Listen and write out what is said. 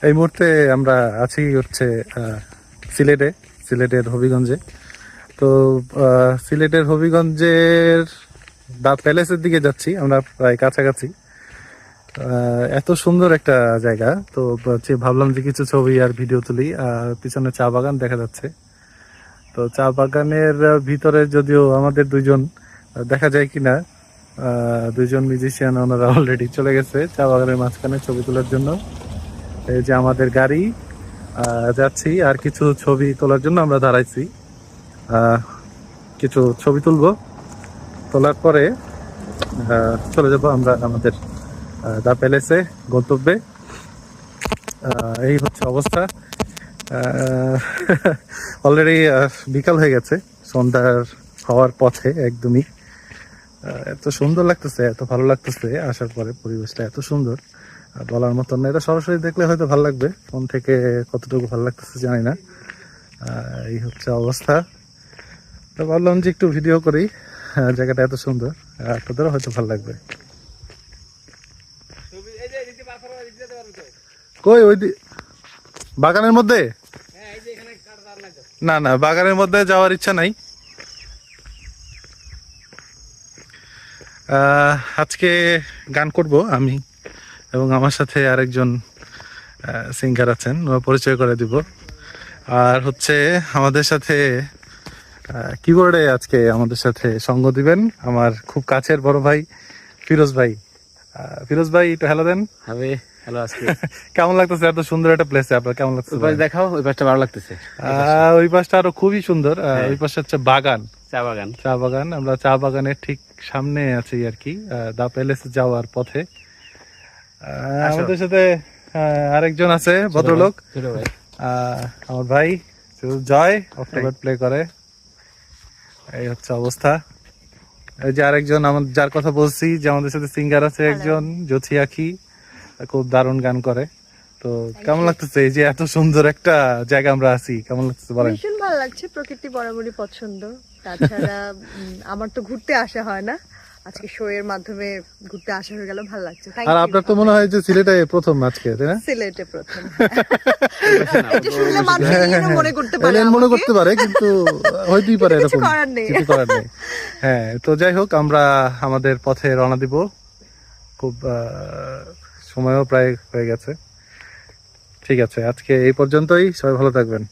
এই মুহূর্তে আমরা আছি হচ্ছে সিলেটের হবিগঞ্জে। তো সিলেটের হবিগঞ্জের দা প্যালেসের দিকে যাচ্ছি আমরা, প্রায় কাছাকাছি। এত সুন্দর একটা জায়গা, তো ভাবলাম যে কিছু ছবি আর ভিডিও তুলি। পিছনে চা বাগান দেখা যাচ্ছে। তো চা বাগানের ভিতরে যদিও আমাদের দুইজন দেখা যায় কিনা, দুইজন মিউজিশিয়ান, ওনারা অলরেডি চলে গেছে চা বাগানের মাঝখানে ছবি তোলার জন্য। এই যে আমাদের গাড়ি, যাচ্ছি আর কিছু ছবি তোলার জন্য আমরা দাঁড়াইছি। কিছু ছবি তুলবো, তোলার পরে চলে যাবো আমরা আমাদের দা প্যালেসে, গন্তব্যে। এই হচ্ছে অবস্থা। অলরেডি বিকাল হয়ে গেছে, সন্ধ্যার হওয়ার পথে একদমই। এত সুন্দর লাগতেছে, এত ভালো লাগতেছে আসার পরে, পরিবেশটা এত সুন্দর বলার মতন না। এটা সরাসরি দেখলে হয়তো ভালো লাগবে, ফোন থেকে কতটুকু ভালো লাগতেছে জানি না। এই হচ্ছে অবস্থা। তো ভাবলাম যে একটু ভিডিও করি, জায়গাটা এত সুন্দর, আপনাদেরও হয়তো ভালো লাগবে। কই ওই বাগানের মধ্যে? না না, বাগানের মধ্যে যাওয়ার ইচ্ছা নাই। আজকে গান করব আমি, এবং আমার সাথে আরেকজন সিঙ্গার আছেন, পরিচয় করে দিব। আর হচ্ছে আমাদের সাথে কিবোর্ডে আজকে আমাদের সাথে সঙ্গ দিবেন আমার খুব কাছের বড় ভাই ফিরোজ ভাই। ফিরোজ ভাই একটু হ্যালো দেন। হ্যালো, আজকে কেমন লাগতেছে এত সুন্দর একটা প্লেসে? আপনার কেমন লাগতেছে? দেখাও, ওই পাশটা ভালো লাগতেছে। ওই পাশটা আরো খুবই সুন্দর। ওই পাশে হচ্ছে বাগান, চা বাগান। চা বাগান। আমরা চা বাগানের ঠিক সামনে আছি আর কি, দা প্যালেস যাওয়ার পথে। আমাদের সাথে আরেকজন আছে ভদ্রলোক, আমার ভাই জয়, অক্টোবর প্লে করে। এই হচ্ছে অবস্থা। এই যে আরেকজন আমার, যার কথা বলছি, যে আমাদের সাথে সিঙ্গার আছে একজন, জ্যোতি আখি, খুব দারুণ গান করে। তো কেমন লাগতেছে এই যে এত সুন্দর একটা জায়গা আমরা আছি? কেমন লাগতেছে বলেন? ভীষণ ভালো লাগছে, প্রকৃতি বরাবরই পছন্দ। তাছাড়া আমার তো ঘুরতে আসা হয় না, আজকে শো এর মাধ্যমে ঘুরতে আসা হয়ে গেল, ভালো লাগছে। আর আপনার তো মনে হয় যে সিলেটে প্রথম আজকে, তাই না? সিলেটে প্রথম। এটা শুনলে মানুষ মনে করতে পারে, মনে করতে পারে, কিন্তু হইতেই পারে এরকম, কিছু করার নেই। হ্যাঁ, তো যাই হোক, আমরা আমাদের পথে রওনা দিব। খুব সময়ও প্রায় হয়ে গেছে। ঠিক আছে, আজকে এই পর্যন্তই। সবাই ভালো থাকবেন।